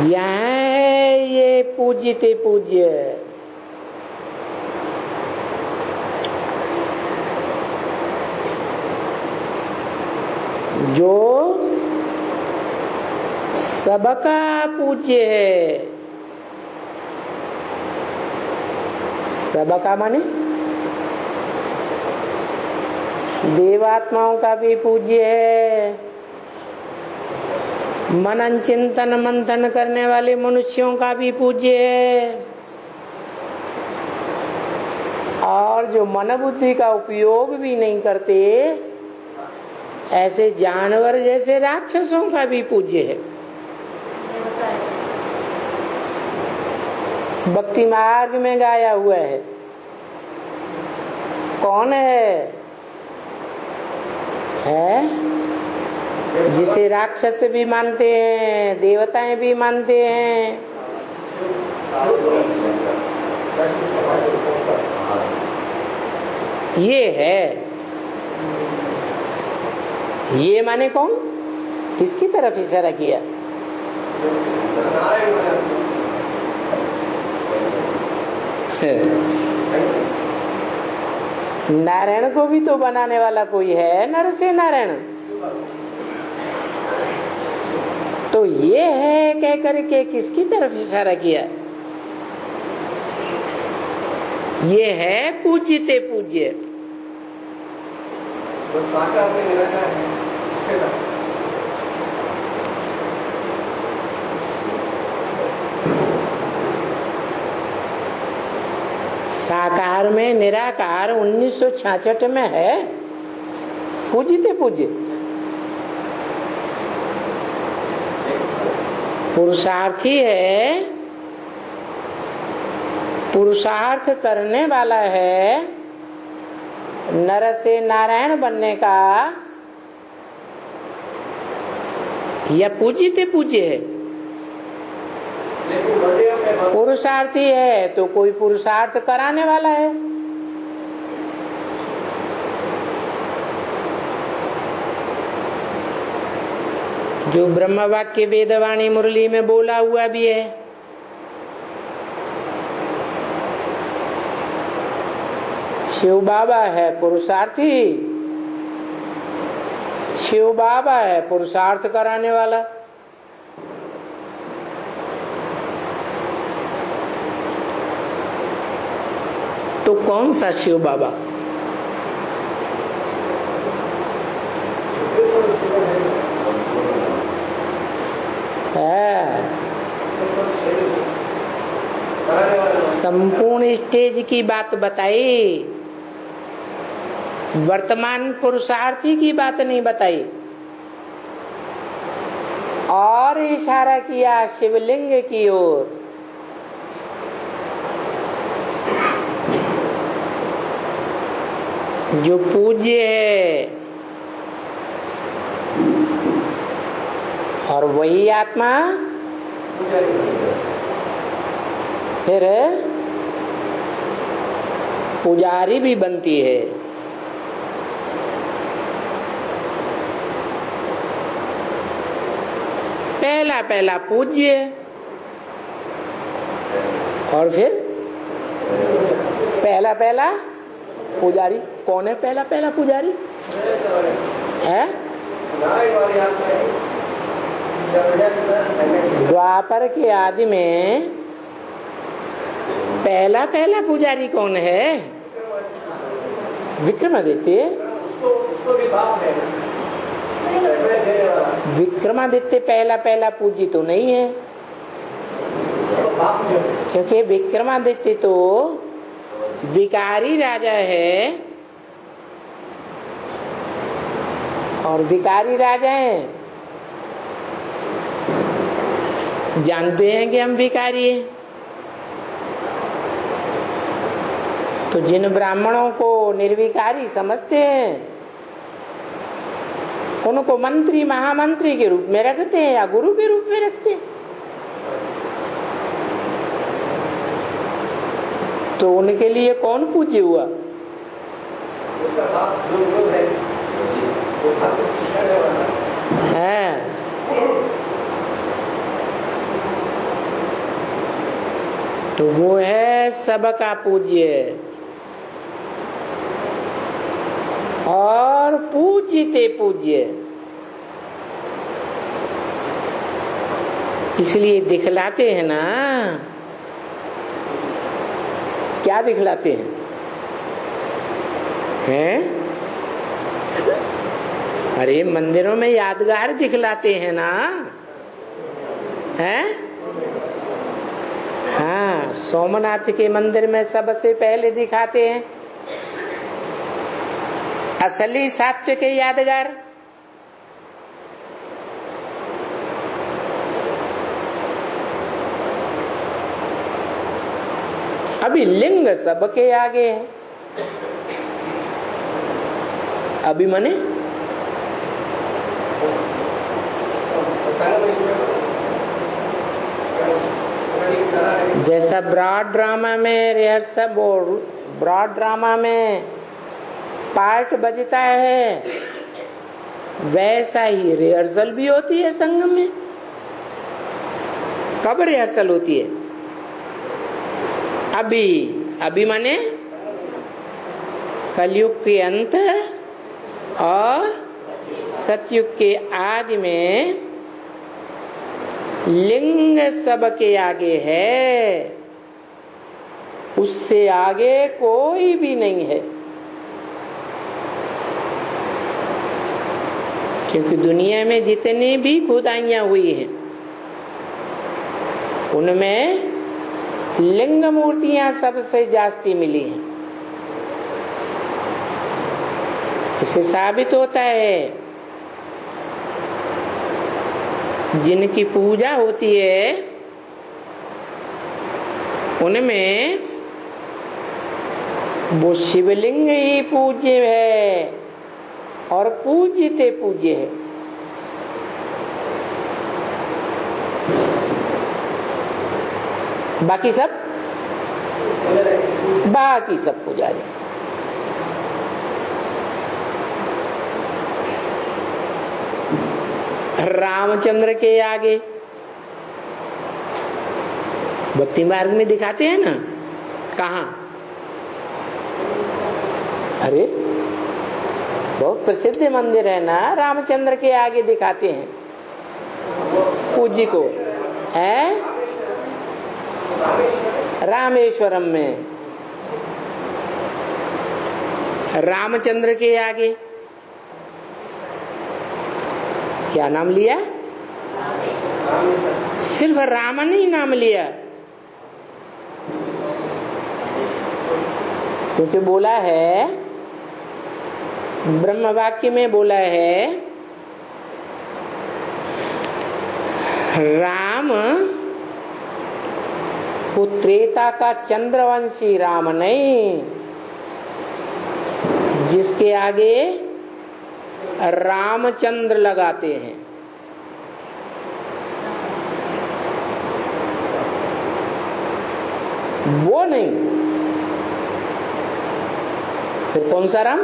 यहाँ है ये पूज्यते पूज्य, जो सबका पूज्य है। सबका माने देवात्माओं का भी पूज्य है, मनन चिंतन मंथन करने वाले मनुष्यों का भी पूज्य है, और जो मन बुद्धि का उपयोग भी नहीं करते ऐसे जानवर जैसे राक्षसों का भी पूज्य है। भक्ति मार्ग में गाया हुआ है। कौन है? जिसे राक्षस भी मानते हैं, देवताएं भी मानते हैं। ये है। ये माने कौन? किसकी तरफ इशारा किया? नारायण को भी तो बनाने वाला कोई है, नर से नारायण। तो ये है कह करके किसकी तरफ इशारा किया? ये है पूज्यते पूज्य। साकार में निराकार 1966 में है पूज्यते पूज्य। पुरुषार्थी है, पुरुषार्थ करने वाला है, नर से नारायण बनने का, यह पूज्यते पूज्य है। पुरुषार्थी है तो कोई पुरुषार्थ कराने वाला है। जो ब्रह्म वाक्य वेदवाणी मुरली में बोला हुआ भी है। शिव बाबा है पुरुषार्थी, शिव बाबा है पुरुषार्थ कराने वाला। तो कौन सा शिव बाबा? है संपूर्ण स्टेज की बात बताई, वर्तमान पुरुषार्थी की बात नहीं बताई। और इशारा किया शिवलिंग की ओर। जो पूज्य है और वही आत्मा फिर पुजारी भी बनती है। पहला पहला पूज्य और फिर पहला पहला पुजारी। कौन है पहला पहला पुजारी? है द्वापर के आदि में पहला पहला पुजारी कौन है? विक्रमादित्य। विक्रमादित्य पहला पहला पूज्य तो नहीं है, क्योंकि विक्रमादित्य तो विकारी राजा है, और विकारी राजा है जानते हैं कि हम विकारी हैं। तो जिन ब्राह्मणों को निर्विकारी समझते हैं उनको मंत्री महामंत्री के रूप में रखते हैं या गुरु के रूप में रखते हैं। तो उनके लिए कौन पूज्य हुआ? है तो वो है सबका पूज्य और पूज्यते पूज्य। इसलिए दिखलाते हैं ना, क्या दिखलाते हैं? अरे मंदिरों में यादगार दिखलाते हैं ना, हैं? हाँ, सोमनाथ के मंदिर में सबसे पहले दिखाते हैं असली सात्विक के यादगार। अभी लिंग सबके आगे है। अभी मने जैसा ब्रॉड ड्रामा में रिहर्सल, ब्रॉड ड्रामा में पार्ट बजता है, वैसा ही रिहर्सल भी होती है संगम में। कब रिहर्सल होती है? अभी माने कलयुग के अंत और सतयुग के आदि में लिंग सबके आगे है, उससे आगे कोई भी नहीं है। क्योंकि दुनिया में जितनी भी खुदाइयां हुई हैं उनमें लिंग मूर्तियां सबसे जास्ती मिली हैं। इससे साबित होता है जिनकी पूजा होती है उनमें वो शिवलिंग ही पूज्य है और पूज्यते पूज्य है। बाकी सब पुजारी। रामचंद्र के आगे भक्ति मार्ग में दिखाते हैं ना, कहा? अरे बहुत प्रसिद्ध मंदिर है ना, रामचंद्र के आगे दिखाते हैं पूज्य को, है रामेश्वरम में। रामचंद्र के आगे क्या नाम लिया? सिर्फ राम नहीं नाम लिया, क्योंकि बोला है ब्रह्म वाक्य में बोला है राम वो त्रेता का चंद्रवंशी राम नहीं, जिसके आगे रामचंद्र लगाते हैं। वो नहीं, फिर कौन सा राम?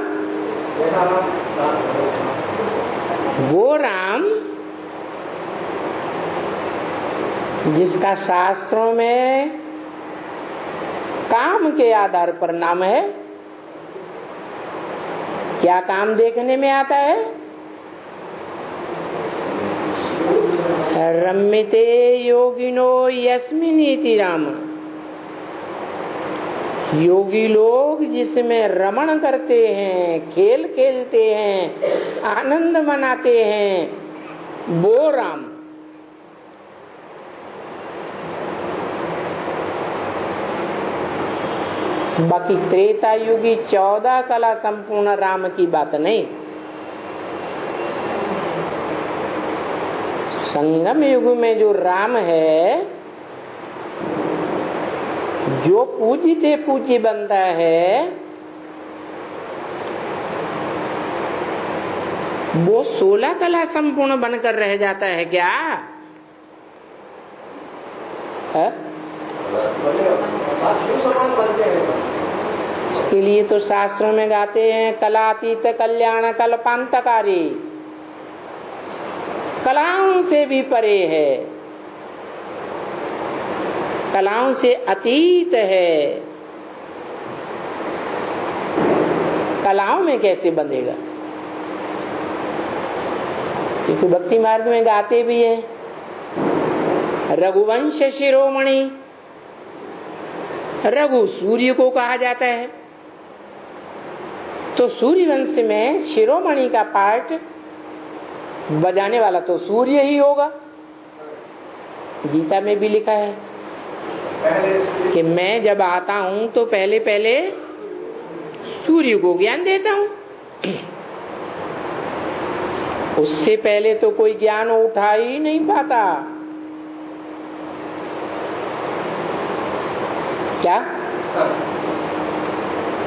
वो राम जिसका शास्त्रों में काम के आधार पर नाम है। क्या काम देखने में आता है? रम्यते योगिनो यस्मिनीति राम। योगी लोग जिसमें रमण करते हैं, खेल खेलते हैं, आनंद मनाते हैं, वो राम। बाकी त्रेता युगी 14 कला संपूर्ण राम की बात नहीं। संगम युग में जो राम है, जो पूज्यते पूज्य बनता है, वो 16 कला संपूर्ण बनकर रह जाता है क्या? है? उसके लिए तो शास्त्रों में गाते हैं कलातीत कल्याण कल्पांतकारी, कलाओं से भी परे है। कलाओं से अतीत है, कलाओं में कैसे बंधेगा? क्योंकि भक्ति मार्ग में गाते भी है, रघुवंश शिरोमणि, रघु सूर्य को कहा जाता है, तो सूर्य वंश में शिरोमणि का पार्ट बजाने वाला तो सूर्य ही होगा। गीता में भी लिखा है कि मैं जब आता हूं तो पहले पहले सूर्य को ज्ञान देता हूं, उससे पहले तो कोई ज्ञान उठा ही नहीं पाता। क्या?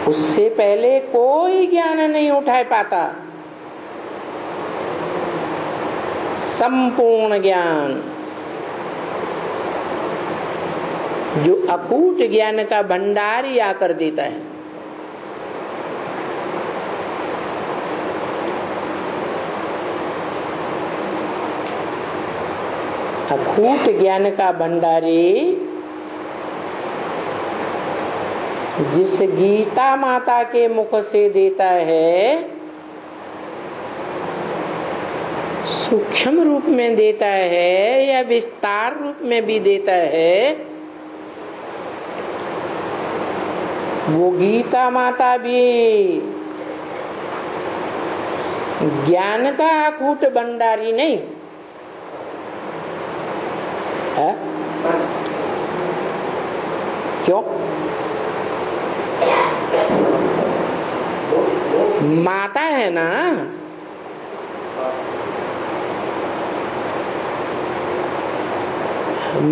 उससे पहले कोई ज्ञान नहीं उठा पाता। संपूर्ण ज्ञान जो अकूट ज्ञान का भंडार ही आकर देता है। अकूट ज्ञान का भंडारी जिस गीता माता के मुख से देता है, सूक्ष्म रूप में देता है या विस्तार रूप में भी देता है, वो गीता माता भी ज्ञान का अकूट भंडारी नहीं है। क्यों? माता है ना,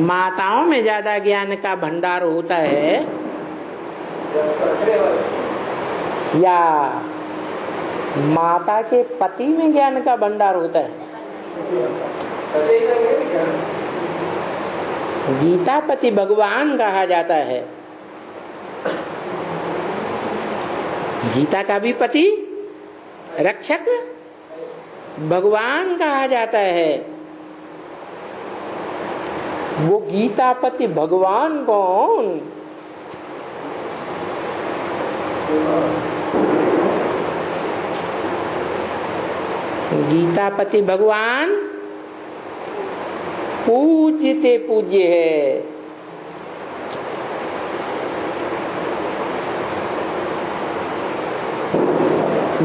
माताओं में ज्यादा ज्ञान का भंडार होता है या माता के पति में ज्ञान का भंडार होता है? गीता पति भगवान कहा जाता है। गीता का भी पति रक्षक भगवान कहा जाता है। वो गीता पति भगवान कौन? गीता पति भगवान पूज्यते पूज्य है।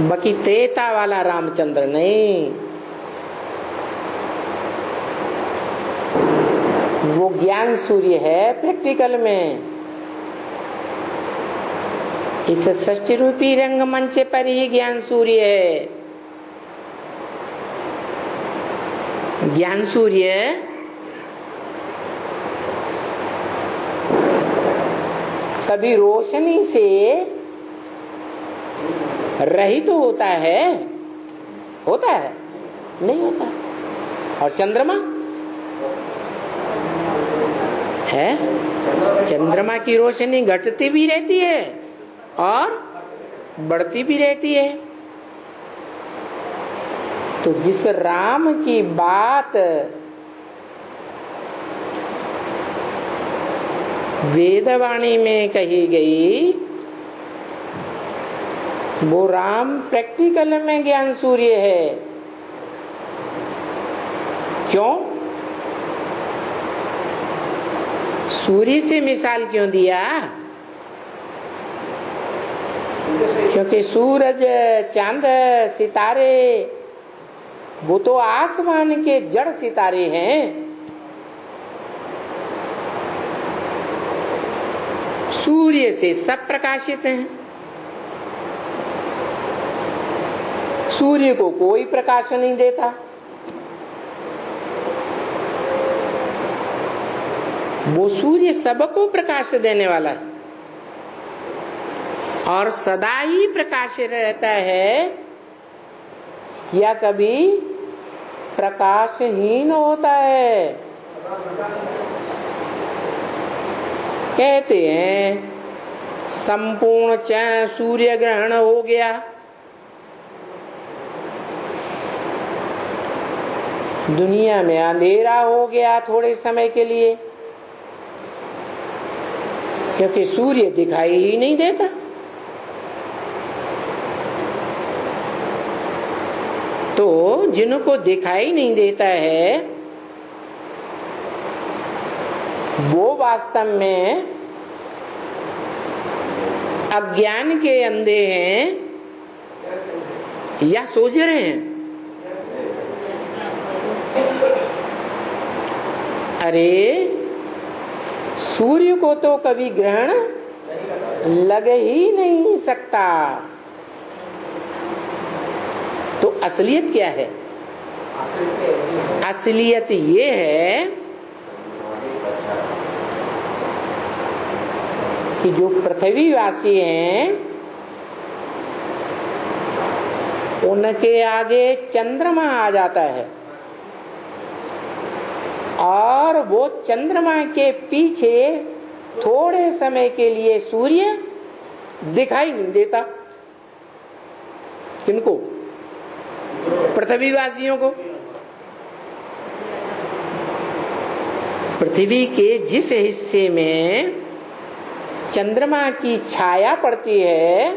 बाकी त्रेता वाला रामचंद्र नहीं, वो ज्ञान सूर्य है प्रैक्टिकल में। इस सृष्टि रूपी रंगमंच पर ही ज्ञान सूर्य है। ज्ञान सूर्य कभी रोशनी से रहित तो होता है? होता है? नहीं होता। और चंद्रमा है, चंद्रमा की रोशनी घटती भी रहती है और बढ़ती भी रहती है। तो जिस राम की बात वेदवाणी में कही गई, वो राम प्रैक्टिकल में ज्ञान सूर्य है। क्यों? सूर्य से मिसाल क्यों दिया? क्योंकि सूरज, चांद, सितारे वो तो आसमान के जड़ सितारे हैं। सूर्य से सब प्रकाशित हैं। सूर्य को कोई प्रकाश नहीं देता। वो सूर्य सबको प्रकाश देने वाला है और सदा ही प्रकाश रहता है, या कभी प्रकाशहीन होता है। कहते हैं संपूर्ण सूर्य ग्रहण हो गया, दुनिया में अंधेरा हो गया थोड़े समय के लिए, क्योंकि सूर्य दिखाई ही नहीं देता। तो जिनको दिखाई नहीं देता है वो वास्तव में अज्ञान के अंधे हैं या सोच रहे हैं? अरे सूर्य को तो कभी ग्रहण लग ही नहीं सकता। तो असलियत क्या है? असलियत ये है कि जो पृथ्वीवासी हैं उनके आगे चंद्रमा आ जाता है और वो चंद्रमा के पीछे थोड़े समय के लिए सूर्य दिखाई नहीं देता। किनको? पृथ्वीवासियों को। पृथ्वी के जिस हिस्से में चंद्रमा की छाया पड़ती है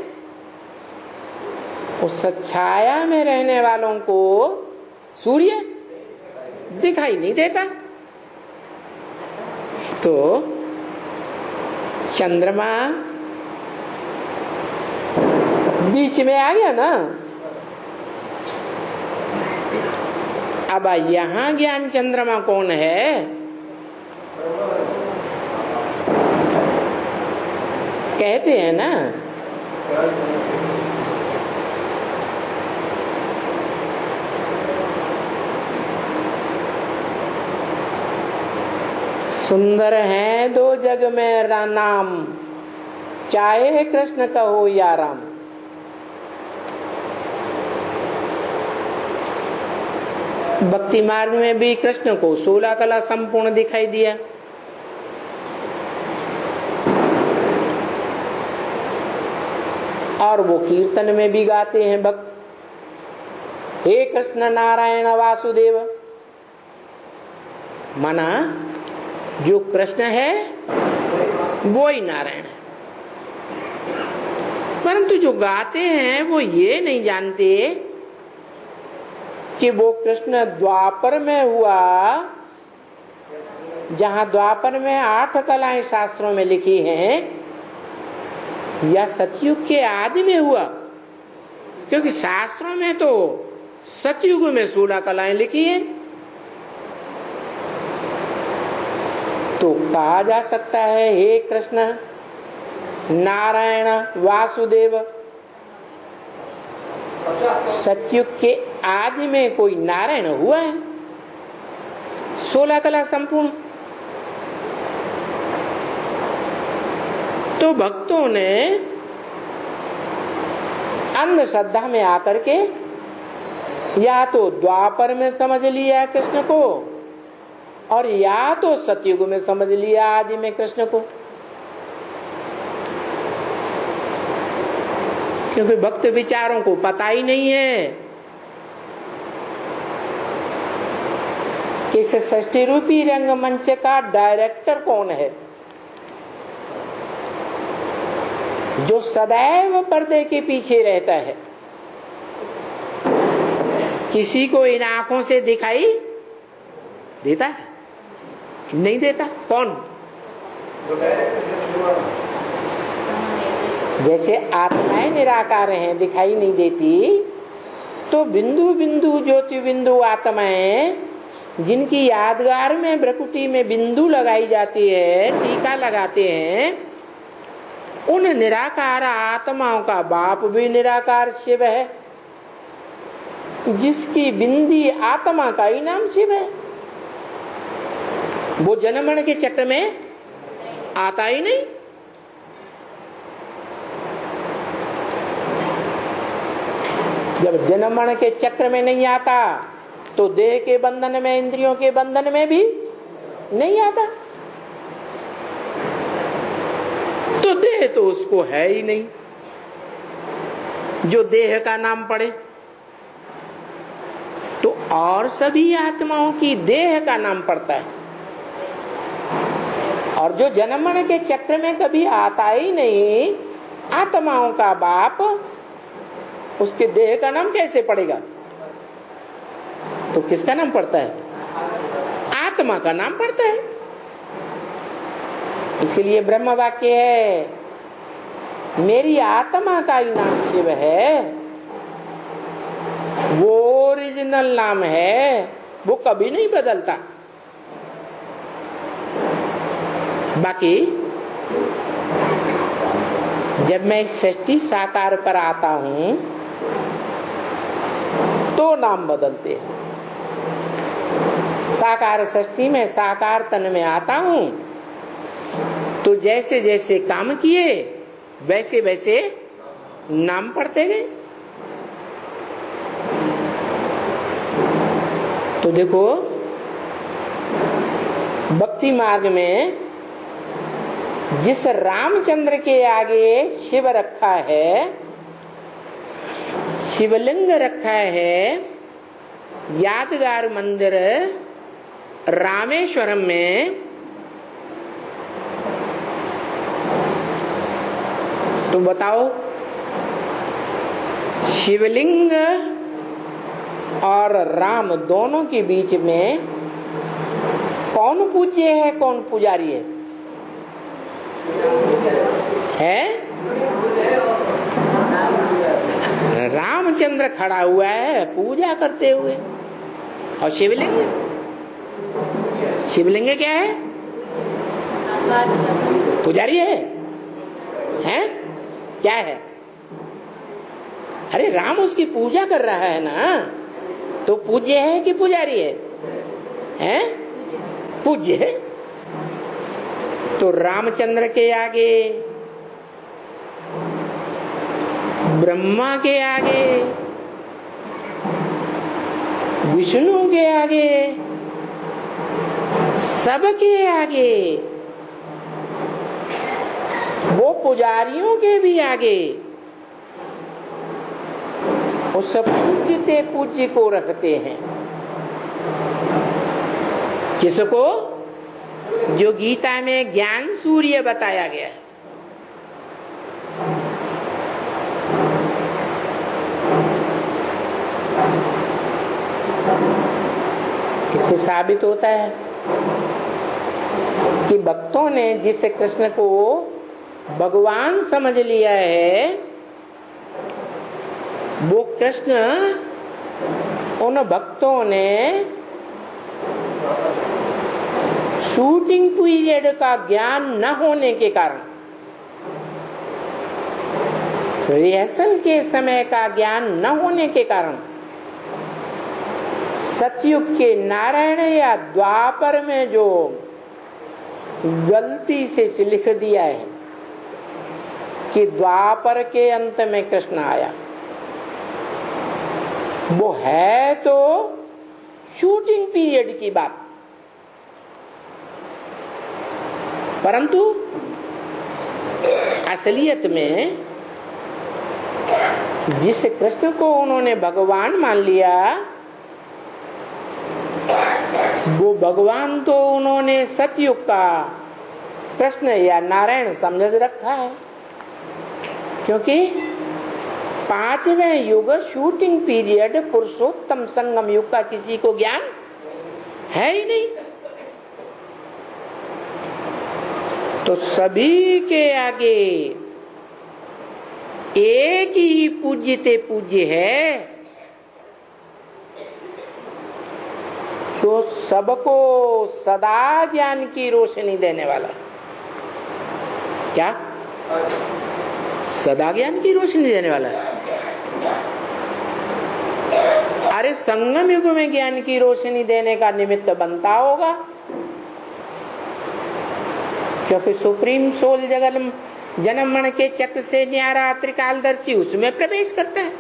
उस छाया में रहने वालों को सूर्य दिखाई नहीं देता। तो चंद्रमा बीच में आ गया ना। अब यहां ज्ञान चंद्रमा कौन है? कहते हैं ना सुंदर है दो जग में नाम, चाहे कृष्ण कहो या राम। भक्ति मार्ग में भी कृष्ण को 16 कला संपूर्ण दिखाई दिया। और वो कीर्तन में भी गाते हैं भक्त, हे कृष्ण नारायण वासुदेव। माना जो कृष्ण है वो ही नारायण है। परंतु जो गाते हैं वो ये नहीं जानते कि वो कृष्ण द्वापर में हुआ, जहां द्वापर में 8 कलाएं शास्त्रों में लिखी हैं, या सतयुग के आदि में हुआ। क्योंकि शास्त्रों में तो सतयुग में 16 कलाएं लिखी हैं। तो कहा जा सकता है हे कृष्ण नारायण वासुदेव। सतयुग के आदि में कोई नारायण हुआ है? 16 कला संपूर्ण। तो भक्तों ने अंधश्रद्धा में आकर के या तो द्वापर में समझ लिया कृष्ण को और या तो सतयुग में समझ लिया आदि में कृष्ण को। क्योंकि भक्त विचारों को पता ही नहीं है कि इस सृष्टि रूपी रंगमंच का डायरेक्टर कौन है, जो सदैव पर्दे के पीछे रहता है। किसी को इन आंखों से दिखाई देता है? नहीं देता। कौन? जैसे आत्माएं निराकार हैं, दिखाई नहीं देती, तो बिंदु बिंदु ज्योति बिंदु आत्माएं जिनकी यादगार में भ्रकुटी में बिंदु लगाई जाती है, टीका लगाते हैं, उन निराकार आत्माओं का बाप भी निराकार शिव है, जिसकी बिंदी आत्मा का ही नाम शिव है। वो जन्मण के चक्र में आता ही नहीं। जब जन्मण के चक्र में नहीं आता तो देह के बंधन में, इंद्रियों के बंधन में भी नहीं आता। तो देह तो उसको है ही नहीं जो देह का नाम पड़े। तो और सभी आत्माओं की देह का नाम पड़ता है और जो जन्म मरण के चक्र में कभी आता ही नहीं, आत्माओं का बाप, उसके देह का नाम कैसे पड़ेगा? तो किसका नाम पड़ता है? आत्मा का नाम पड़ता है। इसलिए ब्रह्म वाक्य है, मेरी आत्मा का ही नाम शिव है, वो ओरिजिनल नाम है, वो कभी नहीं बदलता। बाकी जब मैं सृष्टि साकार पर आता हूं तो नाम बदलते हैं। साकार सृष्टि में साकार तन में आता हूं तो जैसे जैसे काम किए वैसे वैसे नाम पढ़ते गए। तो देखो भक्ति मार्ग में जिस रामचंद्र के आगे शिव रखा है, शिवलिंग रखा है, यादगार मंदिर रामेश्वरम में, तो बताओ शिवलिंग और राम दोनों के बीच में कौन पूज्य है, कौन पुजारी है? रामचंद्र खड़ा हुआ है पूजा करते हुए, और शिवलिंग, शिवलिंग क्या है? पुजारी है, हैं? क्या है? अरे राम उसकी पूजा कर रहा है ना, तो पूज्य है कि पुजारी है? हैं? पूज्य है। तो रामचंद्र के आगे, ब्रह्मा के आगे, विष्णु के आगे, सबके आगे, वो पुजारियों के भी आगे उस पूज्यते पूज्य को रखते हैं। किसको? जो गीता में ज्ञान सूर्य बताया गया है। इससे साबित होता है कि भक्तों ने जिस कृष्ण को भगवान समझ लिया है, वो कृष्ण उन भक्तों ने शूटिंग पीरियड का ज्ञान न होने के कारण, रिहर्सल के समय का ज्ञान न होने के कारण, सतयुग के नारायण या द्वापर में जो गलती से लिख दिया है कि द्वापर के अंत में कृष्ण आया, वो है तो शूटिंग पीरियड की बात, परंतु असलियत में जिस कृष्ण को उन्होंने भगवान मान लिया, वो भगवान तो उन्होंने सतयुग का कृष्ण या नारायण समझ रखा है, क्योंकि 5वें युग शूटिंग पीरियड पुरुषोत्तम संगम युग का किसी को ज्ञान है ही नहीं। तो सभी के आगे एक ही पूज्यते पूज्य है, तो सबको सदा ज्ञान की रोशनी देने वाला। क्या? सदा ज्ञान की रोशनी देने वाला है। अरे संगम युग में ज्ञान की रोशनी देने का निमित्त बनता होगा, क्योंकि सुप्रीम सोल जन्म मरण के चक्र से न्यारा त्रिकालदर्शी उसमें प्रवेश करता है।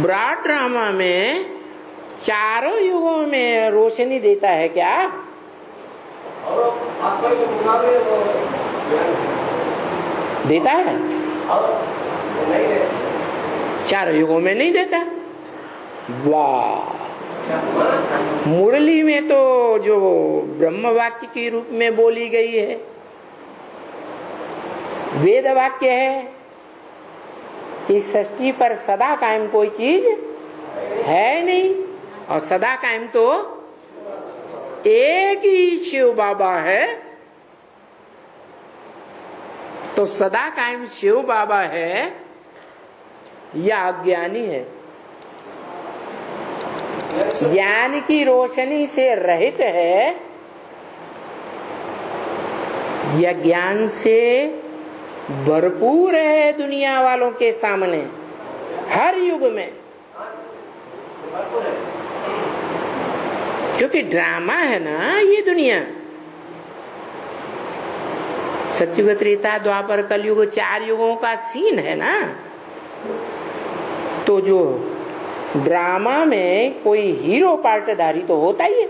ब्रॉड ड्रामा में चारों युगों में रोशनी देता है। क्या? देता है? चारों युगों में नहीं देता। वाह, मुरली में तो जो ब्रह्म वाक्य के रूप में बोली गई है, वेद वाक्य है, इस सृष्टि पर सदा कायम कोई चीज है नहीं, और सदा कायम तो एक ही शिव बाबा है। तो सदा कायम शिव बाबा है या अज्ञानी है? ज्ञान की रोशनी से रहित है या ज्ञान से भरपूर है दुनिया वालों के सामने हर युग में? क्योंकि ड्रामा है ना ये दुनिया। सतयुग, त्रेता, द्वापर, कलयुग, 4 युगों का सीन है ना। तो जो ड्रामा में कोई हीरो पार्टधारी तो होता ही है।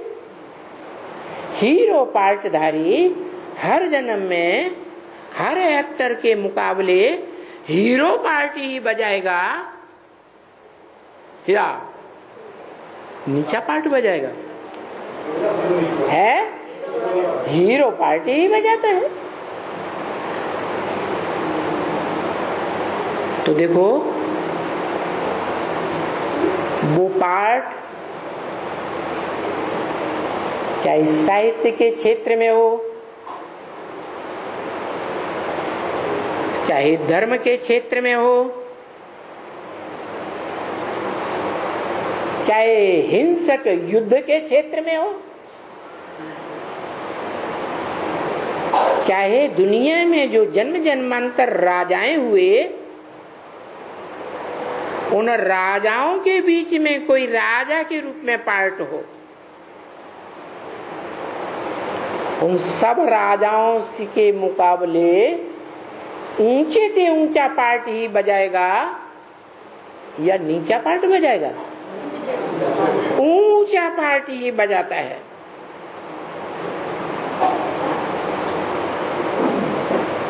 हीरो पार्टधारी हर जन्म में हर एक्टर के मुकाबले हीरो पार्टी ही बजाएगा या नीचा पार्ट बजाएगा? है हीरो पार्टी ही बजाता है। तो देखो वो पार्ट चाहे साहित्य के क्षेत्र में हो, चाहे धर्म के क्षेत्र में हो, चाहे हिंसक युद्ध के क्षेत्र में हो, चाहे दुनिया में जो जन्म जन्मांतर राजाएं हुए, उन राजाओं के बीच में कोई राजा के रूप में पार्ट हो, उन सब राजाओं के मुकाबले ऊंचे से ऊंचा पार्ट ही बजाएगा या नीचा पार्ट बजाएगा? ऊंचा पार्ट ही बजाता है।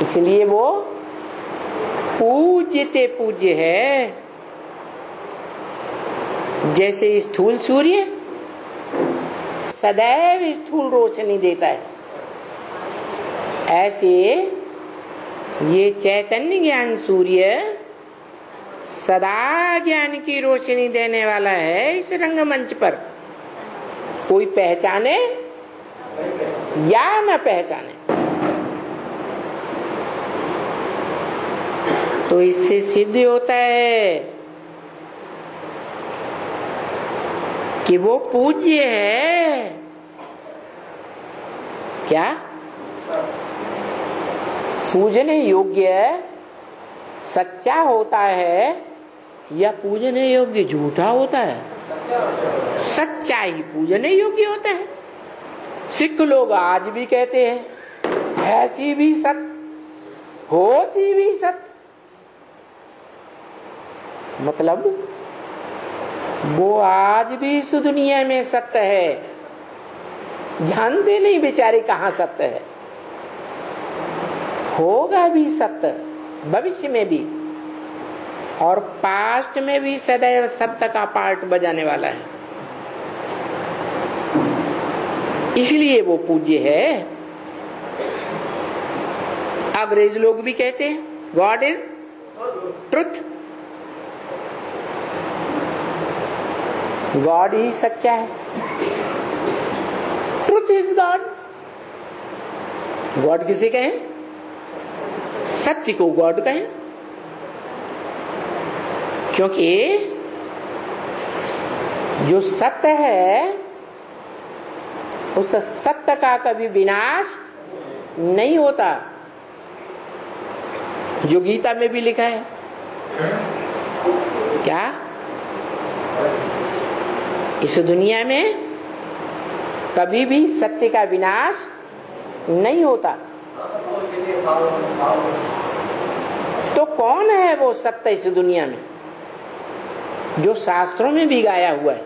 इसलिए वो पूज्यते पूज्य है। जैसे स्थूल सूर्य सदैव स्थूल रोशनी देता है, ऐसे ये चैतन्य ज्ञान सूर्य सदा ज्ञान की रोशनी देने वाला है इस रंगमंच पर। कोई पहचाने या न पहचाने, तो इससे सिद्ध होता है कि वो पूज्य है। क्या पूजने योग्य सच्चा होता है या पूजने योग्य झूठा होता है? सच्चा ही पूजने योग्य होता है। सिख लोग आज भी कहते हैं ऐसी भी सत होसी भी सत, मतलब वो आज भी इस दुनिया में सत्य है, जानते नहीं बेचारे कहाँ सत्य है। होगा भी सत्य भविष्य में भी, और पास्ट में भी सदैव सत्य का पार्ट बजाने वाला है। इसलिए वो पूज्य है। अंग्रेज लोग भी कहते हैं गॉड इज ट्रुथ, गॉड ही सच्चा है। Truth is God. गॉड किसे कहें? सत्य को गॉड कहें, क्योंकि जो सत्य है उस सत्य का कभी विनाश नहीं होता, जो गीता में भी लिखा है। क्या इस दुनिया में कभी भी सत्य का विनाश नहीं होता। तो कौन है वो सत्य इस दुनिया में जो शास्त्रों में भी गाया हुआ है?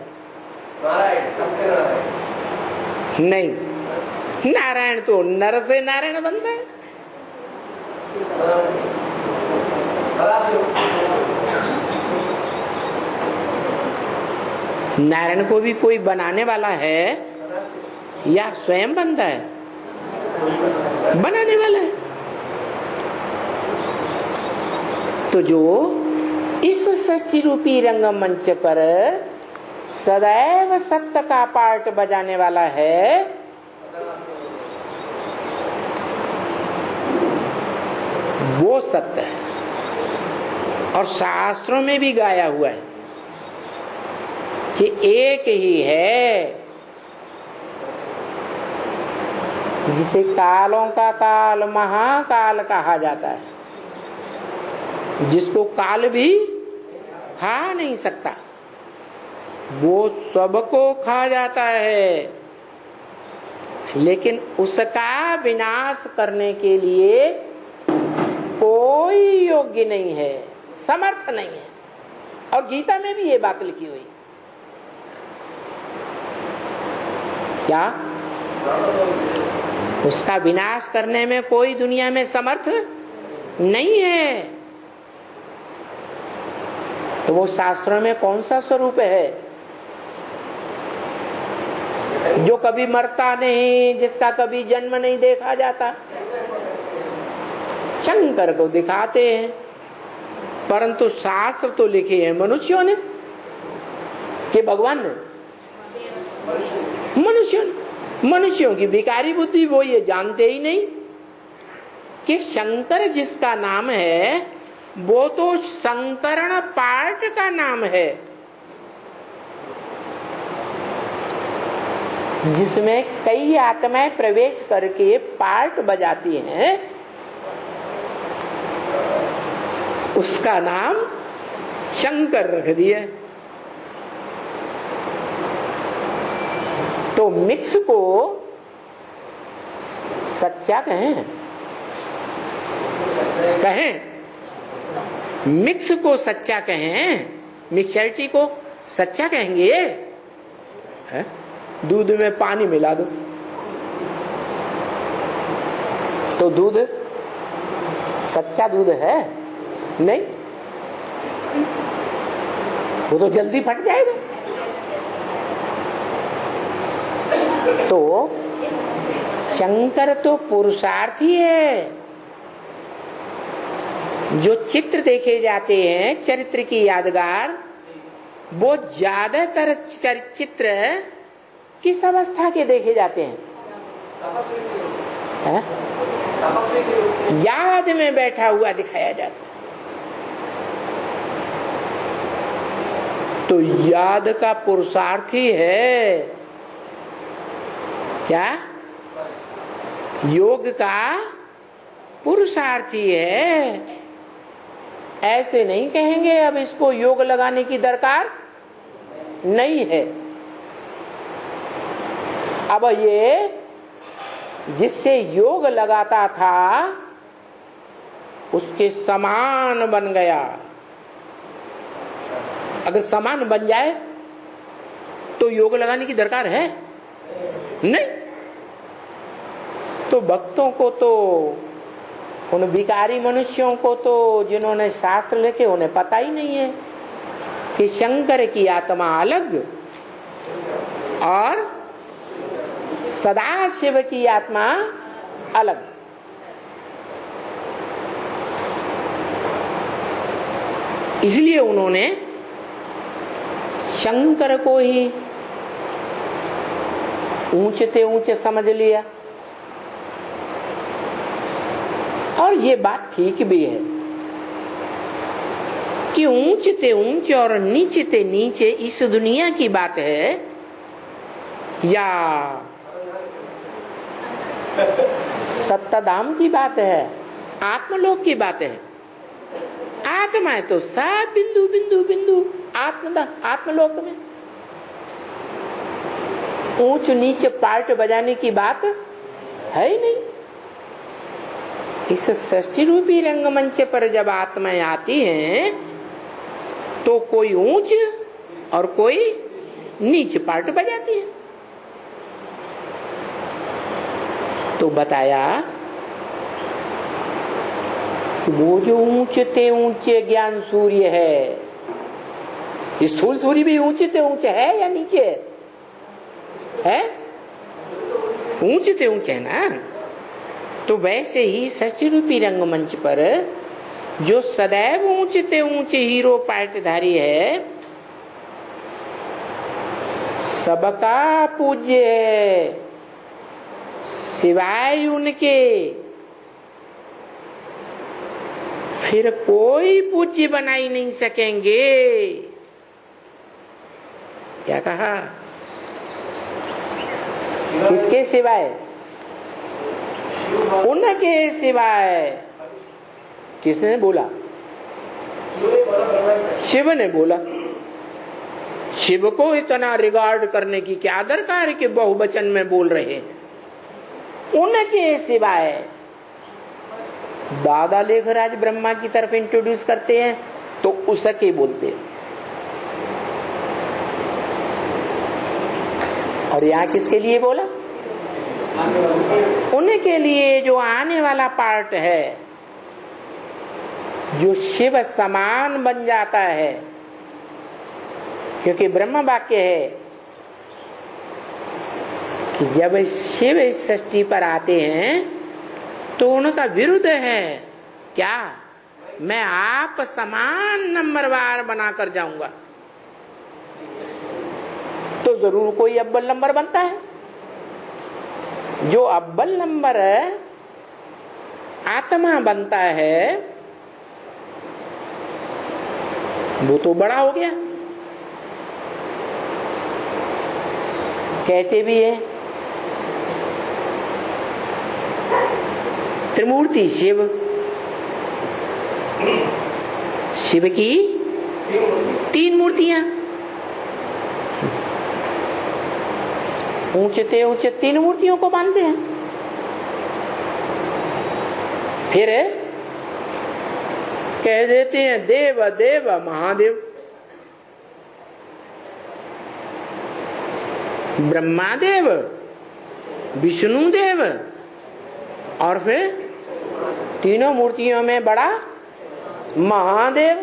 नहीं, नारायण तो नर से नारायण बनता है। नारायण को भी कोई बनाने वाला है या स्वयं बनता है? बनाने वाला है। तो जो इस सृष्टि रूपी रंगमंच पर सदैव सत्य का पार्ट बजाने वाला है, वो सत्य है। और शास्त्रों में भी गाया हुआ है कि एक ही है, जिसे कालों का काल महाकाल कहा जाता है, जिसको काल भी खा नहीं सकता, वो सबको खा जाता है, लेकिन उसका विनाश करने के लिए कोई योग्य नहीं है, समर्थ नहीं है। और गीता में भी ये बात लिखी हुई। क्या? उसका विनाश करने में कोई दुनिया में समर्थ नहीं है। तो वो शास्त्रों में कौन सा स्वरूप है? जो कभी मरता नहीं, जिसका कभी जन्म नहीं देखा जाता। शंकर को दिखाते हैं, परंतु शास्त्र तो लिखे हैं मनुष्यों ने कि भगवान ने? मनुष्यों की विकारी बुद्धि, वो ये जानते ही नहीं कि शंकर जिसका नाम है वो तो संकरण पार्ट का नाम है, जिसमें कई आत्माएं प्रवेश करके पार्ट बजाती हैं, उसका नाम शंकर रख दिया। तो मिक्स को सच्चा कहें, मिक्स को सच्चा कहें, मिक्सचरिटी को सच्चा कहेंगे? है? दूध में पानी मिला दो तो दूध सच्चा दूध है? नहीं, वो तो जल्दी फट जाएगा। तो शंकर तो पुरुषार्थी है। जो चित्र देखे जाते हैं चरित्र की यादगार, वो ज्यादातर चित्र किस अवस्था के देखे जाते हैं? याद में बैठा हुआ दिखाया जाता है। तो याद का पुरुषार्थी है क्या? योग का पुरुषार्थी है। ऐसे नहीं कहेंगे अब इसको योग लगाने की दरकार नहीं है। अब ये जिससे योग लगाता था उसके समान बन गया। अगर समान बन जाए तो योग लगाने की दरकार है नहीं। तो भक्तों को तो, उन विकारी मनुष्यों को तो जिन्होंने शास्त्र लिखे उन्हें पता ही नहीं है कि शंकर की आत्मा अलग और सदाशिव की आत्मा अलग। इसलिए उन्होंने शंकर को ही ऊंचते ऊंचे समझ लिया। और ये बात ठीक भी है कि ऊंचते ऊंचे और नीचते नीचे इस दुनिया की बात है या सत्ताधाम की बात है, आत्मलोक की बात है। आत्मा है तो सब बिंदु बिंदु बिंदु आत्मलोक में। ऊंच नीचे पार्ट बजाने की बात है ही नहीं। इस सृष्टि रूपी रंगमंच पर जब आत्माएं आती हैं तो कोई ऊंच और कोई नीच पार्ट बजाती है। तो बताया कि वो जो ऊंचते ऊंचे ज्ञान सूर्य है स्थूल सूर्य भी ऊंचे ते ऊंचे है या नीचे है? ऊंचे ते ऊंचे है ना। तो वैसे ही सृष्टि रूपी रंगमंच पर जो सदैव ऊंचे ते ऊंचे हीरो पाटधारी है, सबका पूज्य है सिवाय उनके फिर कोई पूज्य बना ही नहीं सकेंगे। क्या कहा? किसके सिवाय? उनके सिवाय। किसने बोला? शिव ने बोला। शिव को इतना रिगार्ड करने की क्या दरकार है कि बहुवचन में बोल रहे हैं? उनके सिवाय। दादा लेखराज ब्रह्मा की तरफ इंट्रोड्यूस करते हैं तो उसके बोलते हैं, और यहाँ किसके लिए बोला? उनके लिए जो आने वाला पार्ट है, जो शिव समान बन जाता है, क्योंकि ब्रह्म वाक्य है कि जब शिव इस सृष्टि पर आते हैं तो उनका विरुद्ध है क्या? मैं आप समान नंबरवार बनाकर जाऊंगा। तो जरूर कोई अव्वल नंबर बनता है। जो अव्वल नंबर आत्मा बनता है वो तो बड़ा हो गया। कहते भी है त्रिमूर्ति शिव, शिव की 3 मूर्तियां, ऊंचे ऊंचे 3 मूर्तियों को मानते हैं। फिर कह देते हैं देव देव महादेव, ब्रह्मादेव, विष्णुदेव, और फिर तीनों मूर्तियों में बड़ा महादेव।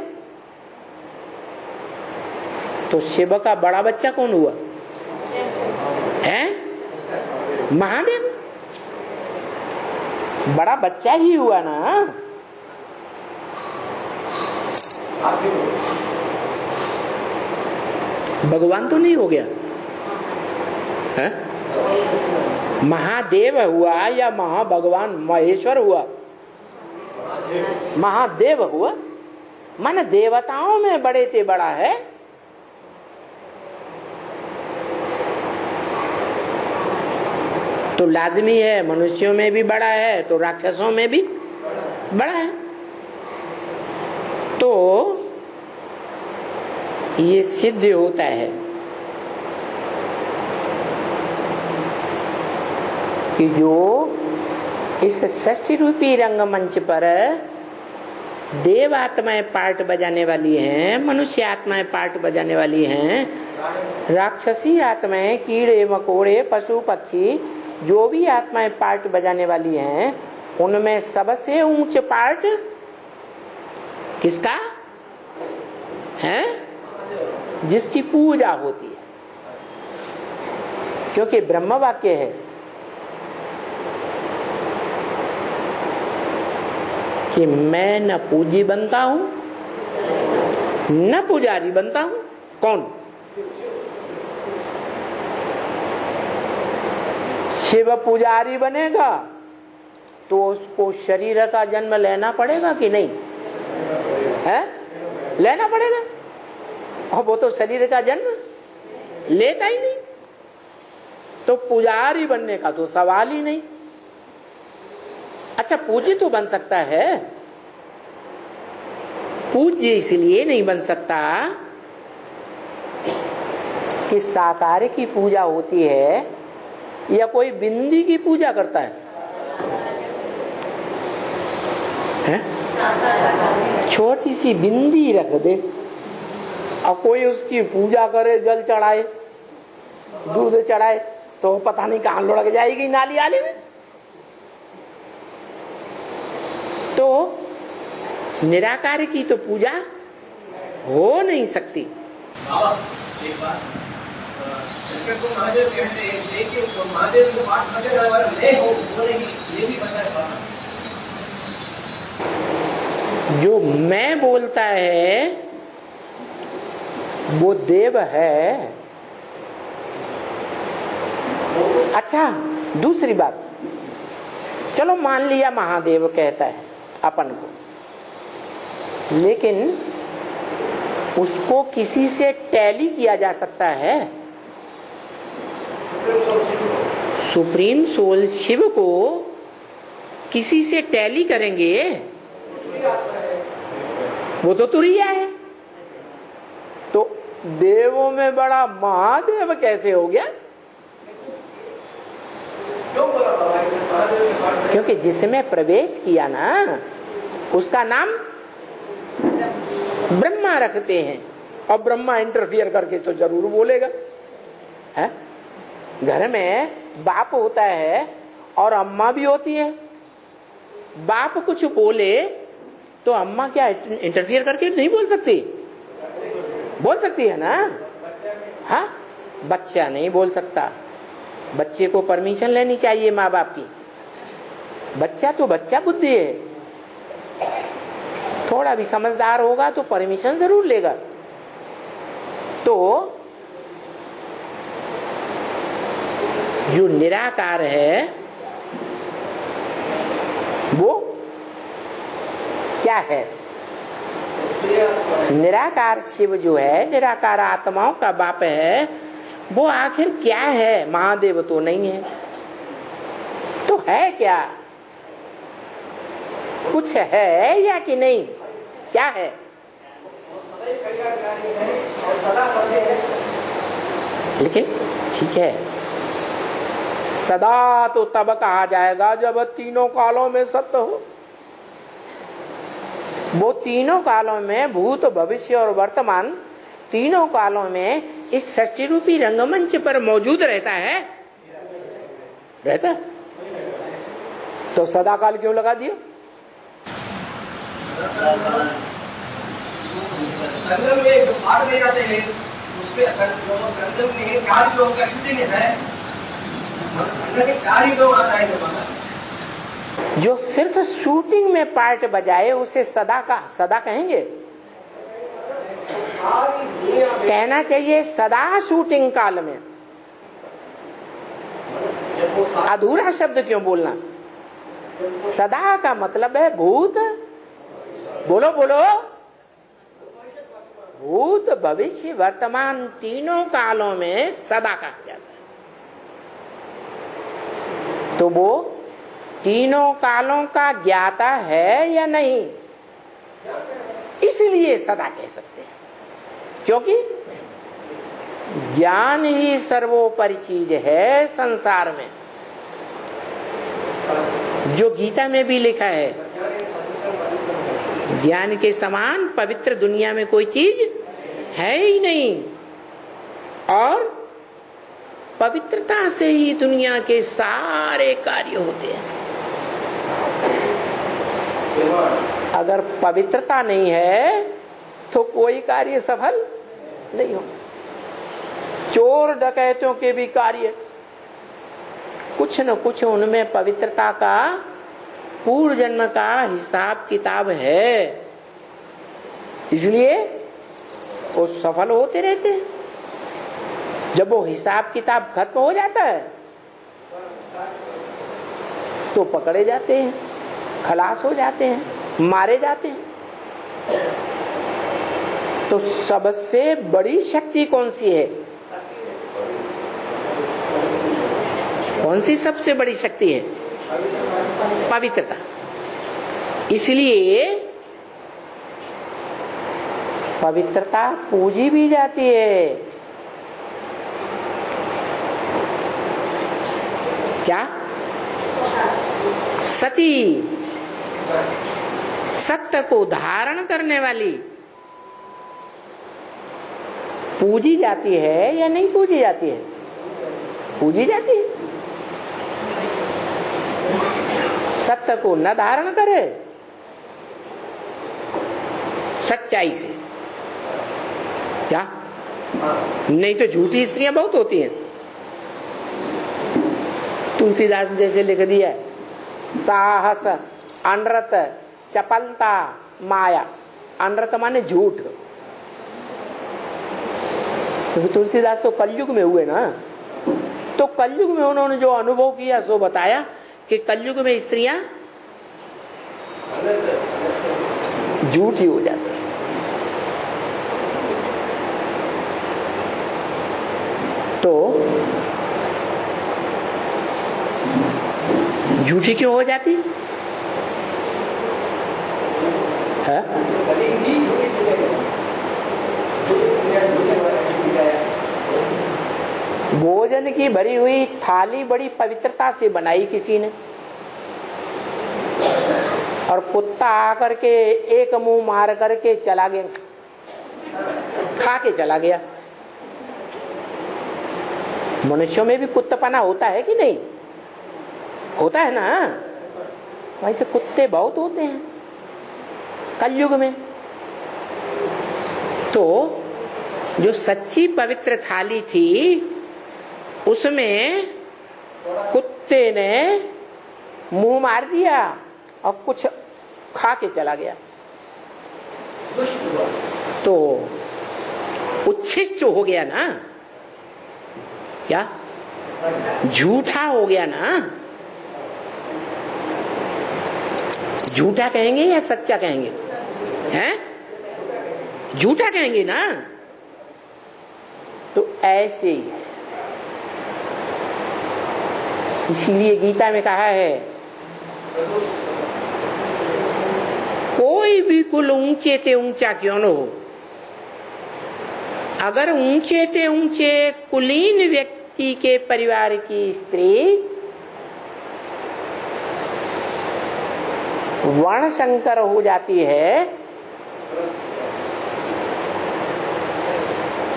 तो शिव का बड़ा बच्चा कौन हुआ? है महादेव। बड़ा बच्चा ही हुआ ना। भगवान तो नहीं हो गया है? महादेव हुआ या महाभगवान महेश्वर हुआ? महादेव हुआ। माने देवताओं में बड़े से बड़ा है। तो लाजमी है मनुष्यों में भी बड़ा है तो राक्षसों में भी बड़ा है। तो ये सिद्ध होता है कि जो इस सृष्टि रूपी रंगमंच पर देव आत्माएं पार्ट बजाने वाली हैं, मनुष्य आत्माएं पार्ट बजाने वाली हैं, राक्षसी आत्माएं, कीड़े मकोड़े, पशु पक्षी, जो भी आत्माएं पार्ट बजाने वाली हैं, उनमें सबसे ऊंच पार्ट किसका है? जिसकी पूजा होती है। क्योंकि ब्रह्म वाक्य है कि मैं न पूजी बनता हूं न पुजारी बनता हूं। कौन? शिव पुजारी बनेगा तो उसको शरीर का जन्म लेना पड़ेगा कि नहीं है? लेना पड़ेगा। और वो तो शरीर का जन्म लेता ही नहीं, तो पुजारी बनने का तो सवाल ही नहीं। अच्छा, पूज्य तो बन सकता है। पूज्य इसलिए नहीं बन सकता कि साकार की पूजा होती है या कोई बिंदी की पूजा करता है? छोटी सी बिंदी रख दे और कोई उसकी पूजा करे, जल चढ़ाए, दूध चढ़ाए, तो पता नहीं कहां लुढ़क जाएगी नाली आली में। तो निराकार की तो पूजा हो नहीं सकती। बाबा एक बात को महादेव कहते हैं, लेकिन तो महादेव को पाठ करने वाला नहीं हो बोलेगी, ये भी पता है बाबा। जो मैं बोलता है वो देव है। अच्छा, दूसरी बात, चलो मान लिया महादेव कहता है अपन को, लेकिन उसको किसी से टैली किया जा सकता है। सुप्रीम सोल शिव को किसी से टैली करेंगे, वो तो तुरिया है। तो देवों में बड़ा महादेव कैसे हो गया? क्योंकि जिसमें प्रवेश किया ना उसका नाम ब्रह्मा रखते हैं, और ब्रह्मा इंटरफियर करके तो जरूर बोलेगा है? घर में बाप होता है और अम्मा भी होती है। बाप कुछ बोले तो अम्मा क्या इंटरफियर करके नहीं बोल सकती? बोल सकती है ना? हाँ, बच्चा नहीं बोल सकता। बच्चे को परमिशन लेनी चाहिए माँ बाप की। बच्चा तो बच्चा बुद्धि है, थोड़ा भी समझदार होगा तो परमिशन जरूर लेगा। तो जो निराकार है वो क्या है? निराकार शिव जो है, निराकार आत्माओं का बाप है, वो आखिर क्या है? महादेव तो नहीं है, तो है क्या? कुछ है या कि नहीं? क्या है? लेकिन ठीक है, सदा तो तब कहा जाएगा जब तीनों कालों में सत्य हो। वो तीनों कालों में, भूत भविष्य और वर्तमान, तीनों कालों में इस सृष्टि रूपी रंगमंच पर मौजूद रहता है। रहता है तो सदा काल क्यों लगा दिया? संगम में जो पाठ में जाते हैं उसके संगम में 4 लोगों का शूटिंग है, संगम में 4 ही लोग आता है। जो सिर्फ शूटिंग में पार्ट बजाए उसे सदा का सदा कहेंगे? कहना चाहिए सदा शूटिंग काल में। अधूरा शब्द क्यों बोलना? सदा का मतलब है भूत, बोलो बोलो, भूत भविष्य वर्तमान तीनों कालों में सदा कहा जाता है। तो वो तीनों कालों का ज्ञाता है या नहीं? इसलिए सदा कह सकते हैं, क्योंकि ज्ञान ही सर्वोपरि चीज है संसार में। जो गीता में भी लिखा है, ज्ञान के समान पवित्र दुनिया में कोई चीज है ही नहीं, और पवित्रता से ही दुनिया के सारे कार्य होते हैं। अगर पवित्रता नहीं है तो कोई कार्य सफल नहीं हो। चोर डकैतों के भी कार्य कुछ न कुछ उनमें पवित्रता का, पूर्व जन्म का हिसाब किताब है, इसलिए वो सफल होते रहते हैं। जब वो हिसाब किताब खत्म हो जाता है तो पकड़े जाते हैं, खलास हो जाते हैं, मारे जाते हैं। तो सबसे बड़ी शक्ति कौन सी है? कौन सी सबसे बड़ी शक्ति है? पवित्रता। इसलिए पवित्रता पूजी भी जाती है। क्या? सती, सत्य को धारण करने वाली पूजी जाती है या नहीं पूजी जाती है? पूजी जाती है। सत्य को न धारण करे सच्चाई से, क्या नहीं तो झूठी स्त्रियां बहुत होती हैं। तुलसीदास जैसे लिख दिया है, साहस, अनृत, चपलता, माया। अनृत माने झूठ। तो तुलसीदास तो कलयुग में हुए ना, तो कलयुग में उन्होंने जो अनुभव किया सो बताया कि कलयुग में स्त्रियां झूठी हो जाती है। तो झूठी क्यों हो जाती है? भोजन की भरी हुई थाली बड़ी पवित्रता से बनाई किसी ने, और कुत्ता आकर के एक मुंह मार करके चला गया, खा के चला गया। मनुष्यों में भी कुत्तापना होता है कि नहीं? होता है ना। वैसे कुत्ते बहुत होते हैं कलयुग में। तो जो सच्ची पवित्र थाली थी उसमें कुत्ते ने मुंह मार दिया और कुछ खा के चला गया, तो उच्छिष्ट हो गया ना, क्या झूठा हो गया ना। झूठा कहेंगे या सच्चा कहेंगे? हैं? झूठा कहेंगे ना। तो ऐसे ही है। इसीलिए गीता में कहा है, कोई भी कुल ऊंचे ते ऊंचा क्यों न हो, अगर ऊंचे ते ऊंचे कुलीन व्यक्ति के परिवार की स्त्री वर्ण संकर हो जाती है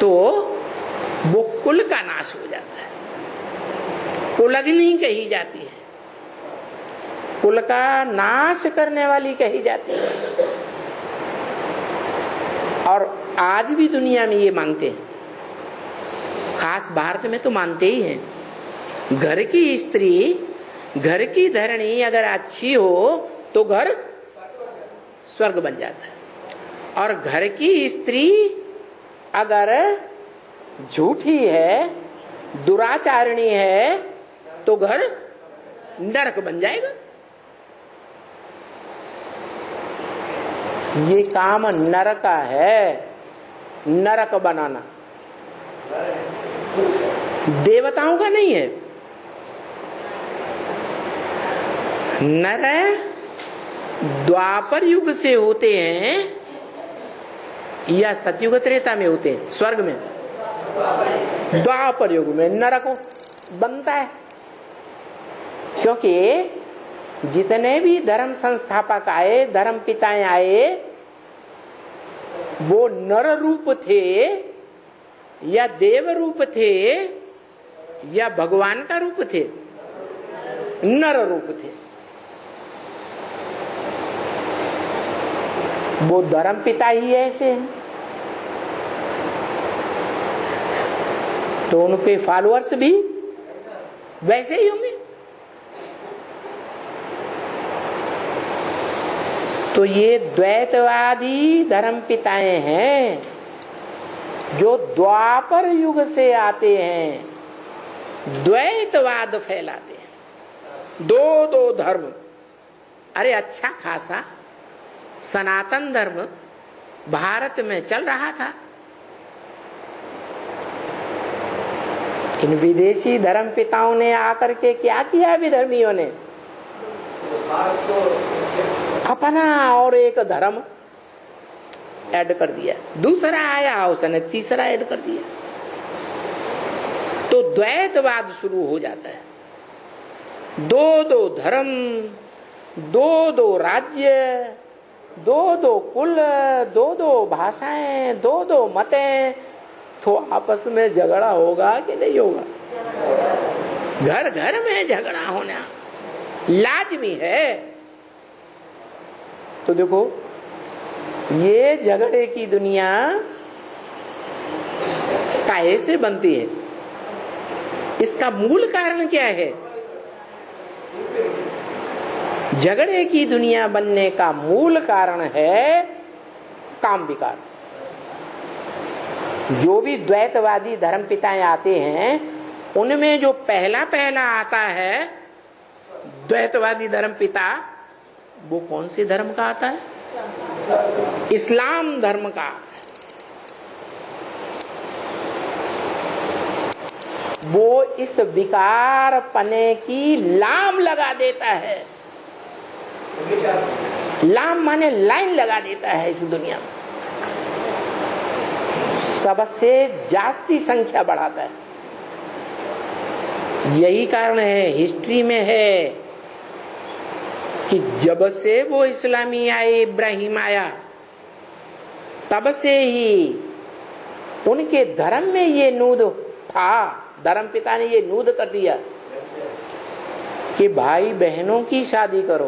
तो वो कुल का नाश हो जाता है, कुलग्नि कही जाती है, कुल का नाश करने वाली कही जाती है। और आज भी दुनिया में ये मानते हैं, खास भारत में तो मानते ही हैं। घर की स्त्री, घर की धरणी अगर अच्छी हो तो घर स्वर्ग बन जाता है, और घर की स्त्री अगर झूठी है, दुराचारिणी है, तो घर नरक बन जाएगा। ये काम नरक का है, नरक बनाना, देवताओं का नहीं है। नर द्वापर युग से होते हैं या सतयुग त्रेता में होते हैं? स्वर्ग में, द्वापर युग में नरक बनता है, क्योंकि जितने भी धर्म संस्थापक आए, धर्म पिताएं आए, वो नर रूप थे या देव रूप थे या भगवान का रूप थे? नर रूप थे। वो धर्म पिता ही ऐसे हैं, तो उनके फॉलोअर्स भी वैसे ही होंगे। तो ये द्वैतवादी धर्म पिताएं हैं जो द्वापर युग से आते हैं, द्वैतवाद फैलाते हैं, दो दो धर्म। अरे अच्छा खासा सनातन धर्म भारत में चल रहा था, इन विदेशी धर्म पिताओं ने आकर के क्या किया? विधर्मियों ने अपना और एक धर्म ऐड कर दिया, दूसरा आया उसने तीसरा ऐड कर दिया, तो द्वैतवाद शुरू हो जाता है। दो दो धर्म, दो दो राज्य, दो दो कुल, दो दो भाषाएं, दो दो मतें, तो आपस में झगड़ा होगा कि नहीं होगा? घर घर में झगड़ा होना लाजमी है। तो देखो, ये झगड़े की दुनिया काहे से बनती है? इसका मूल कारण क्या है? झगड़े की दुनिया बनने का मूल कारण है काम विकार। जो भी द्वैतवादी धर्म पिताएं आते हैं, उनमें जो पहला पहला आता है द्वैतवादी धर्म पिता, वो कौन से धर्म का आता है? इस्लाम धर्म का। वो इस विकार पने की लाम लगा देता है। लाम माने लाइन लगा देता है इस दुनिया में, सबसे जास्ती संख्या बढ़ाता है। यही कारण है, हिस्ट्री में है कि जब से वो इस्लामी आए, इब्राहिम आया, तब से ही उनके धर्म में ये नूद था। धर्म पिता ने ये नूद कर दिया कि भाई बहनों की शादी करो।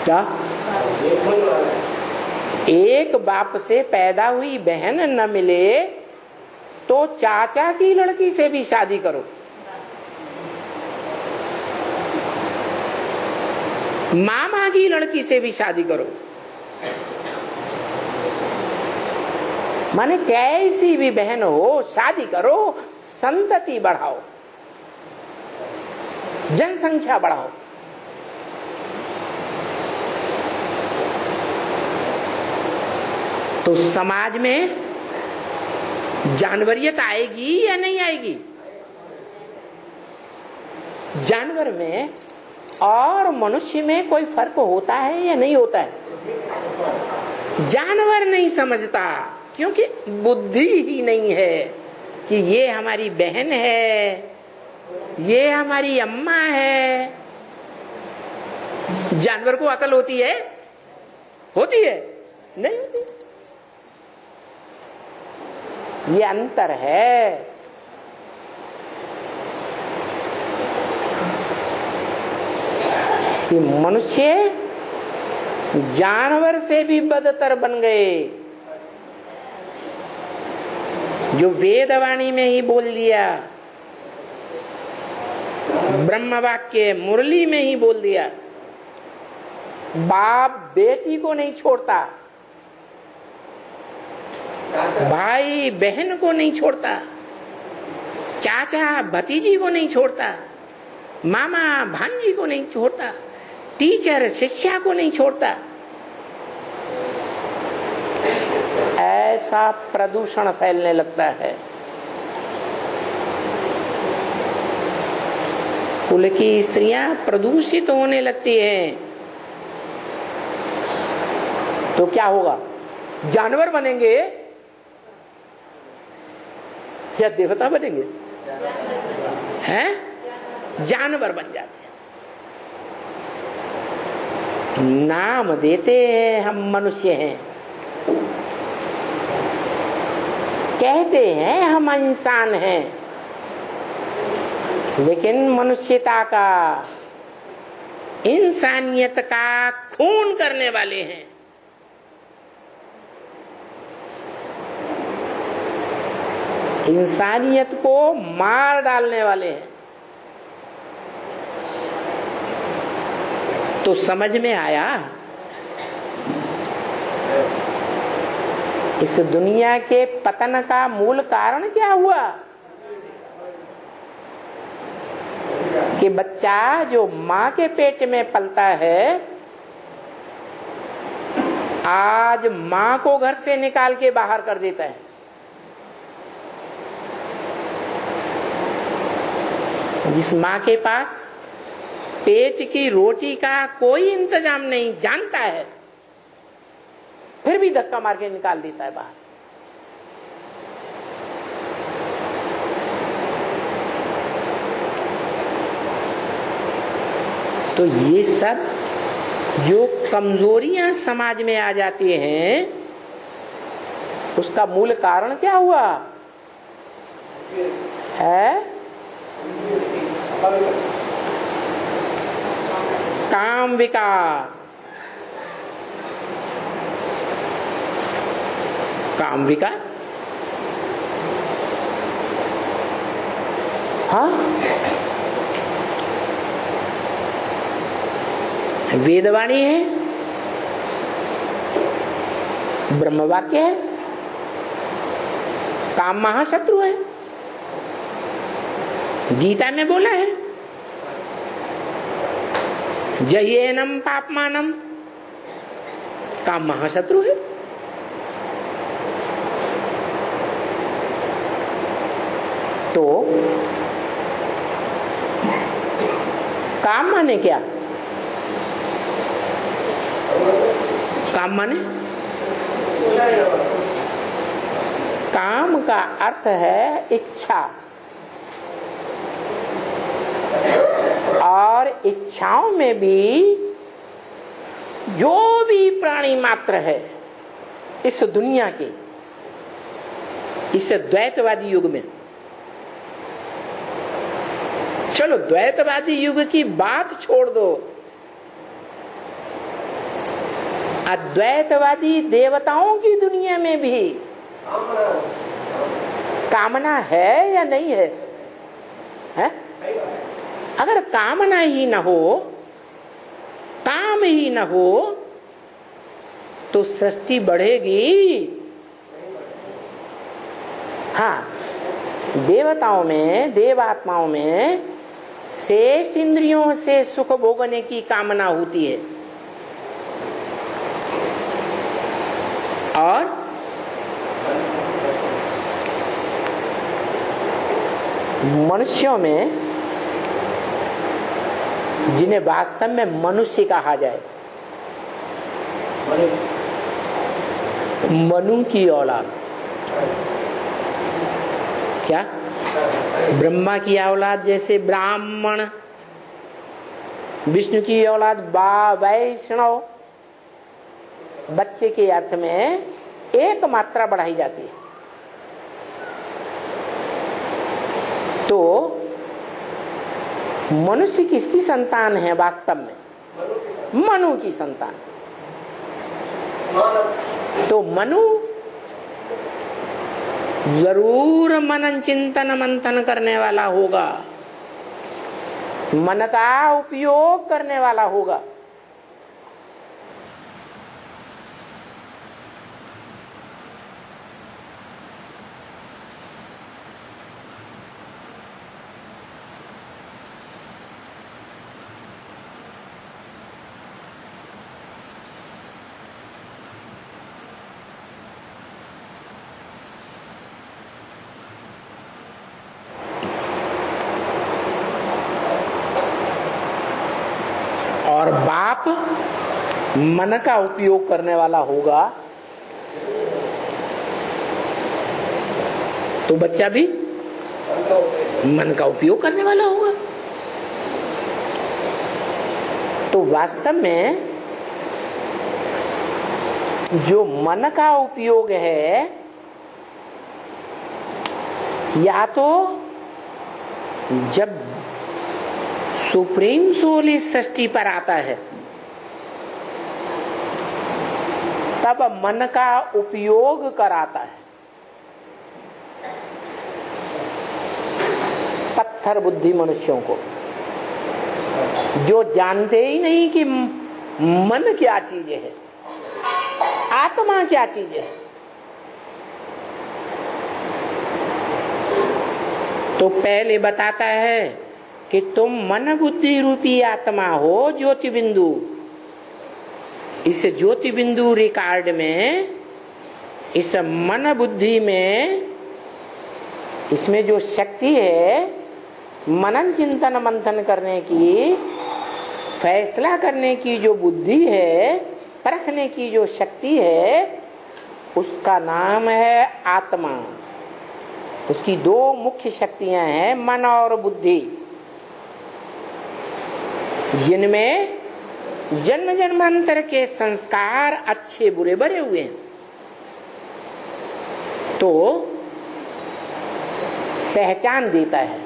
क्या एक बाप से पैदा हुई बहन न मिले तो चाचा की लड़की से भी शादी करो। मामा की लड़की से भी शादी करो। माने कैसी भी बहन हो, शादी करो, संतति बढ़ाओ, जनसंख्या बढ़ाओ। तो समाज में जानवरियत आएगी या नहीं आएगी? जानवर में और मनुष्य में कोई फर्क होता है या नहीं होता है? जानवर नहीं समझता, क्योंकि बुद्धि ही नहीं है कि ये हमारी बहन है, ये हमारी अम्मा है। जानवर को अकल होती है? होती है? नहीं होती। ये अंतर है। कि मनुष्य जानवर से भी बदतर बन गए। जो वेदवाणी में ही बोल दिया, ब्रह्म वाक्य मुरली में ही बोल दिया, बाप बेटी को नहीं छोड़ता, भाई बहन को नहीं छोड़ता, चाचा भतीजी को नहीं छोड़ता, मामा भांजी को नहीं छोड़ता, टीचर शिष्या को नहीं छोड़ता। ऐसा प्रदूषण फैलने लगता है। कुल की स्त्रियां प्रदूषित होने लगती हैं। तो क्या होगा? जानवर बनेंगे या देवता बनेंगे? हैं? जानवर बन जाते हैं। नाम देते हैं हम मनुष्य हैं, कहते हैं हम इंसान हैं, लेकिन मनुष्यता का, इंसानियत का खून करने वाले हैं। इंसानियत को मार डालने वाले हैं। तो समझ में आया इस दुनिया के पतन का मूल कारण क्या हुआ? कि बच्चा जो माँ के पेट में पलता है, आज माँ को घर से निकाल के बाहर कर देता है। जिस माँ के पास पेट की रोटी का कोई इंतजाम नहीं, जानता है, फिर भी धक्का मार के निकाल देता है बाहर। तो ये सब जो कमजोरियां समाज में आ जाती हैं, उसका मूल कारण क्या हुआ है? काम विकार। काम विकार। हाँ, वेदवाणी है, ब्रह्म वाक्य है, काम महाशत्रु है, गीता में बोला है जयेनम पापमानम, काम महाशत्रु है। तो काम माने क्या? काम माने, काम का अर्थ है इच्छा, और इच्छाओं में भी जो भी प्राणी मात्र है इस दुनिया के, इस द्वैतवादी युग में, चलो द्वैतवादी युग की बात छोड़ दो, अद्वैतवादी देवताओं की दुनिया में भी कामना है या नहीं है? है? अगर कामना ही न हो, काम ही न हो, तो सृष्टि बढ़ेगी? हाँ, देवताओं में, देवात्माओं में शेष इंद्रियों से सुख भोगने की कामना होती है, और मनुष्यों में, जिन्हें वास्तव में मनुष्य कहा जाए, मनु की औलाद, क्या ब्रह्मा की औलाद जैसे ब्राह्मण, विष्णु की औलाद वैष्णव, बच्चे के अर्थ में एक मात्रा बढ़ाई जाती है। तो मनुष्य किसकी संतान है वास्तव में? मनु की संतान। तो मनु जरूर मनन चिंतन मंथन करने वाला होगा, मन का उपयोग करने वाला होगा। और बाप मन का उपयोग करने वाला होगा, तो बच्चा भी मन का उपयोग करने वाला होगा। तो वास्तव में जो मन का उपयोग है, या तो जब सुप्रीम सोल इस सृष्टि पर आता है तब मन का उपयोग कराता है। पत्थर बुद्धि मनुष्यों को, जो जानते ही नहीं कि मन क्या चीज है, आत्मा क्या चीज है। तो पहले बताता है कि तुम मन बुद्धि रूपी आत्मा हो, ज्योति बिंदु। इस ज्योति बिंदु रिकॉर्ड में, इस मन बुद्धि में, इसमें जो शक्ति है मनन चिंतन मंथन करने की, फैसला करने की जो बुद्धि है, परखने की जो शक्ति है, उसका नाम है आत्मा। उसकी दो मुख्य शक्तियां हैं, मन और बुद्धि, जिनमें जन्म जन्मांतर के संस्कार अच्छे बुरे भरे हुए हैं। तो पहचान देता है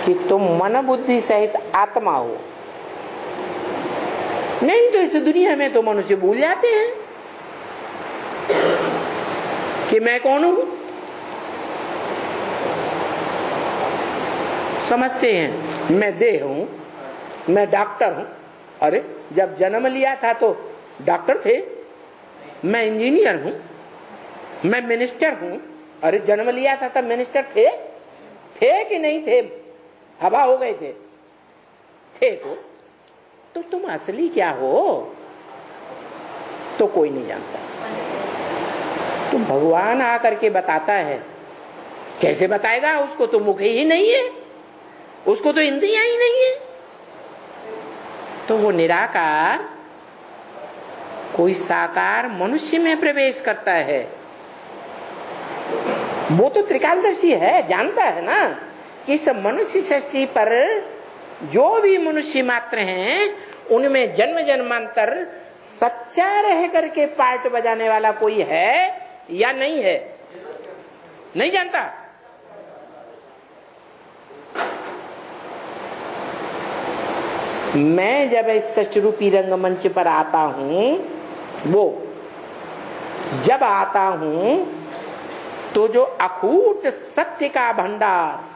कि तुम मन बुद्धि सहित आत्मा हो। नहीं तो इस दुनिया में तो मनुष्य भूल जाते हैं। कि मैं कौन हूं? समझते हैं मैं देह हूं, मैं डॉक्टर हूं। अरे जब जन्म लिया था तो डॉक्टर थे। मैं इंजीनियर हूं, मैं मिनिस्टर हूं। अरे जन्म लिया था तब मिनिस्टर थे कि नहीं थे? हवा हो गए थे तो तुम असली क्या हो तो कोई नहीं जानता। तो भगवान आकर के बताता है। कैसे बताएगा? उसको तो मुख ही नहीं है, उसको तो इंद्रियां ही नहीं है। तो वो निराकार कोई साकार मनुष्य में प्रवेश करता है। वो तो त्रिकालदर्शी है, जानता है ना कि इस मनुष्य सृष्टि पर जो भी मनुष्य मात्र हैं उनमें जन्म जन्मांतर सच्चा रह करके पार्ट बजाने वाला कोई है या नहीं है? नहीं जानता। मैं जब इस सचरूपी रंगमंच पर आता हूं, वो जब आता हूं तो जो अखूट सत्य का भंडार,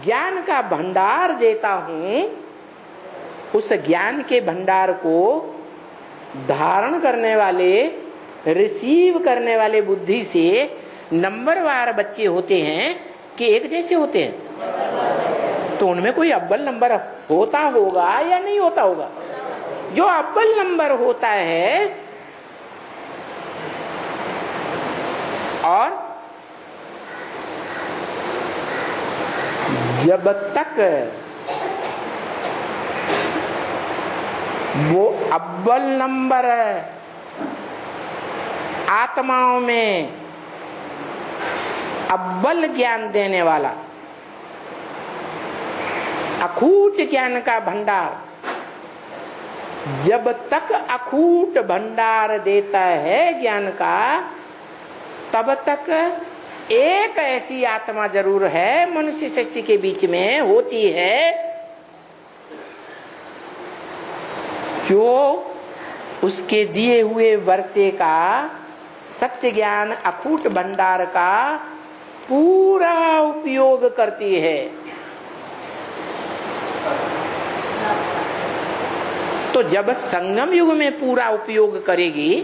ज्ञान का भंडार देता हूं, उस ज्ञान के भंडार को धारण करने वाले, रिसीव करने वाले बुद्धि से नंबरवार बच्चे होते हैं कि एक जैसे होते हैं? तो उनमें कोई अव्वल नंबर होता होगा या नहीं होता होगा? जो अव्वल नंबर होता है और जब तक वो अव्वल नंबर आत्माओं में अव्वल ज्ञान देने वाला अखूट ज्ञान का भंडार, जब तक अखूट भंडार देता है ज्ञान का, तब तक एक ऐसी आत्मा जरूर है मनुष्य शक्ति के बीच में होती है जो उसके दिए हुए वर्षे का सत्य ज्ञान अखूट भंडार का पूरा उपयोग करती है। तो जब संगम युग में पूरा उपयोग करेगी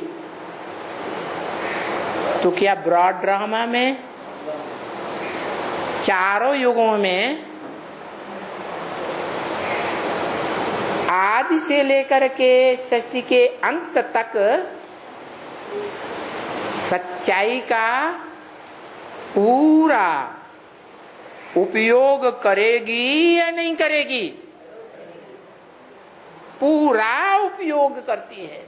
तो क्या ब्रॉड ड्रामा में चारों युगों में आदि से लेकर के सृष्टि के अंत तक सच्चाई का पूरा उपयोग करेगी या नहीं करेगी? पूरा उपयोग करती है।